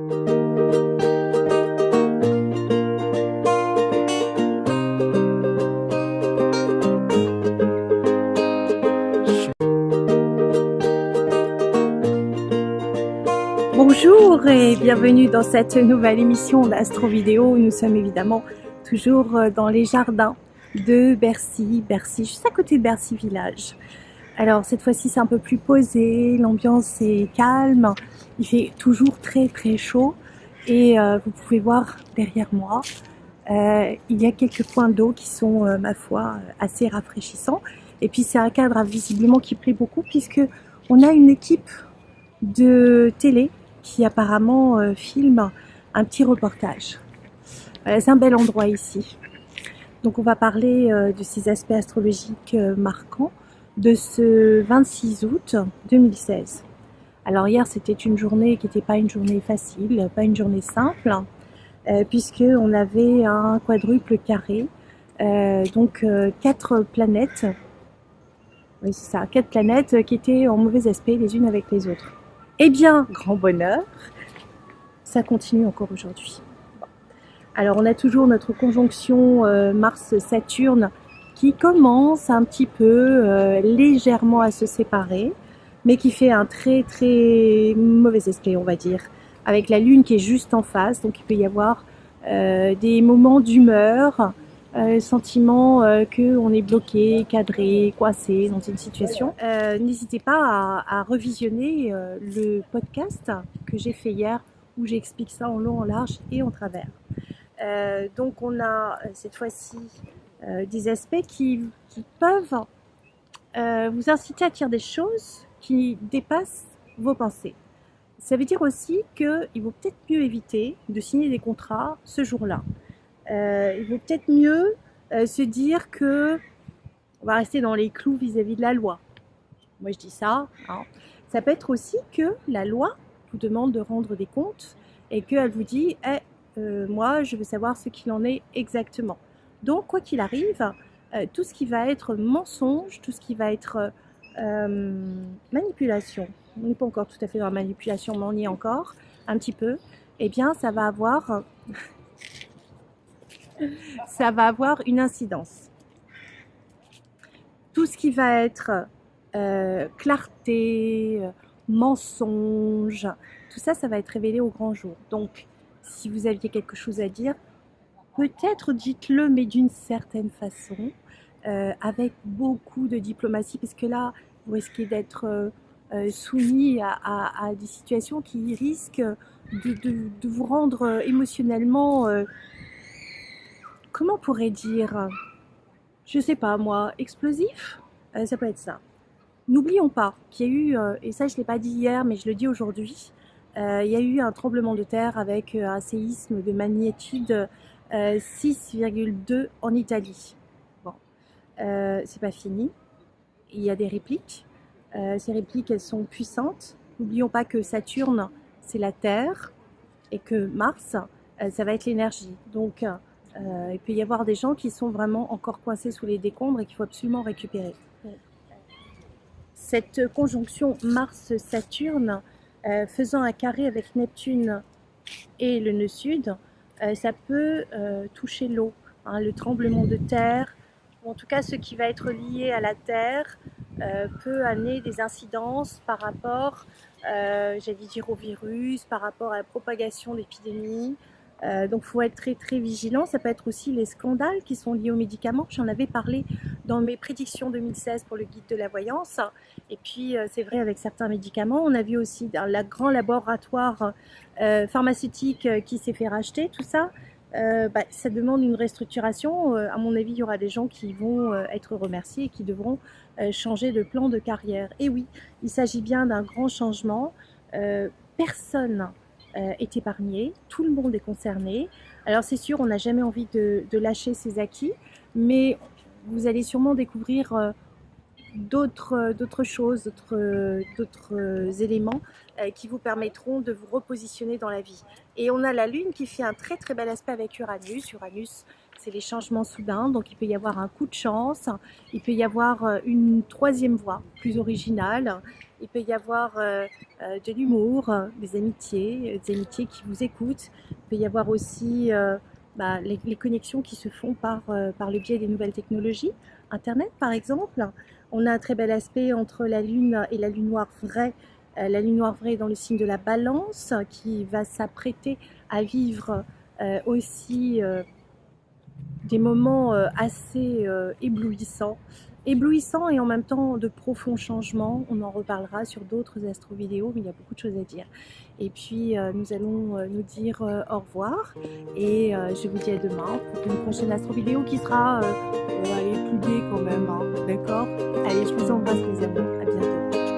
Bonjour et bienvenue dans cette nouvelle émission d'Astro Vidéo. Nous sommes évidemment toujours dans les jardins de Bercy, juste à côté de Bercy Village. Alors cette fois-ci c'est un peu plus posé, l'ambiance est calme, il fait toujours très chaud et vous pouvez voir derrière moi, il y a quelques points d'eau qui sont ma foi assez rafraîchissants. Et puis c'est un cadre visiblement qui plaît beaucoup puisque on a une équipe de télé qui apparemment filme un petit reportage. C'est un bel endroit ici. Donc on va parler de ces aspects astrologiques marquants de ce 26 août 2016. Alors hier c'était une journée qui n'était pas une journée facile, pas une journée simple, puisque on avait un quadruple carré, donc 4 planètes, oui c'est ça, 4 planètes qui étaient en mauvais aspect les unes avec les autres. Eh bien, grand bonheur, ça continue encore aujourd'hui. Bon. Alors on a toujours notre conjonction Mars-Saturne qui commence un petit peu légèrement à se séparer, mais qui fait un très mauvais aspect, on va dire, avec la Lune qui est juste en face. Donc il peut y avoir des moments d'humeur, sentiment qu'on est bloqué, cadré, coincé dans une situation. N'hésitez pas à revisionner le podcast que j'ai fait hier où j'explique ça en long, en large et en travers. Donc on a cette fois-ci des aspects qui peuvent vous inciter à dire des choses qui dépassent vos pensées. Ça veut dire aussi qu'il vaut peut-être mieux éviter de signer des contrats ce jour-là. Il vaut peut-être mieux se dire que on va rester dans les clous vis-à-vis de la loi. Moi je dis ça. Hein. Ça peut être aussi que la loi vous demande de rendre des comptes et qu'elle vous dit moi je veux savoir ce qu'il en est exactement. Donc quoi qu'il arrive, tout ce qui va être mensonge, tout ce qui va être manipulation, on n'est pas encore tout à fait dans la manipulation mais on y est encore un petit peu, eh bien ça va avoir une incidence. Tout ce qui va être clarté, mensonge, tout ça, ça va être révélé au grand jour. Donc, si vous aviez quelque chose à dire, peut-être dites-le, mais d'une certaine façon, avec beaucoup de diplomatie, parce que là, vous risquez d'être soumis à des situations qui risquent de vous rendre émotionnellement... comment on pourrait dire, je sais pas moi, explosif, ça peut être ça. N'oublions pas qu'il y a eu, et ça je ne l'ai pas dit hier mais je le dis aujourd'hui, il y a eu un tremblement de terre avec un séisme de magnitude 6,2 en Italie. Bon, c'est pas fini, il y a des répliques, ces répliques elles sont puissantes. N'oublions pas que Saturne c'est la Terre et que Mars ça va être l'énergie. Donc il peut y avoir des gens qui sont vraiment encore coincés sous les décombres et qu'il faut absolument récupérer. Cette conjonction Mars-Saturne faisant un carré avec Neptune et le nœud sud, ça peut toucher l'eau, hein, le tremblement de terre, ou en tout cas ce qui va être lié à la terre peut amener des incidences par rapport, j'allais dire au virus, par rapport à la propagation d'épidémies. Donc il faut être très vigilant. Ça peut être aussi les scandales qui sont liés aux médicaments. J'en avais parlé dans mes prédictions 2016 pour le guide de la voyance. Et puis c'est vrai avec certains médicaments. On a vu aussi un grand laboratoire pharmaceutique qui s'est fait racheter. Tout ça, ça demande une restructuration. À mon avis, il y aura des gens qui vont être remerciés et qui devront changer de plan de carrière. Et oui, il s'agit bien d'un grand changement. Personne est épargné, tout le monde est concerné. Alors c'est sûr, on n'a jamais envie de lâcher ses acquis, mais vous allez sûrement découvrir d'autres choses, d'autres éléments qui vous permettront de vous repositionner dans la vie. Et on a la Lune qui fait un très bel aspect avec Uranus. Uranus, c'est les changements soudains, donc il peut y avoir un coup de chance, il peut y avoir une troisième voie plus originale, il peut y avoir de l'humour, des amitiés qui vous écoutent. Il peut y avoir aussi les connexions qui se font par le biais des nouvelles technologies. Internet, par exemple, on a un très bel aspect entre la Lune et la Lune noire vraie. La Lune noire vraie est dans le signe de la Balance, qui va s'apprêter à vivre aussi des moments assez éblouissants et en même temps de profonds changements. On en reparlera sur d'autres astrovidéos, mais il y a beaucoup de choses à dire. Et puis nous allons nous dire au revoir et je vous dis à demain pour une prochaine astrovidéo qui sera allez, plus gaie quand même, hein, d'accord? Allez, je vous embrasse les amis, à bientôt.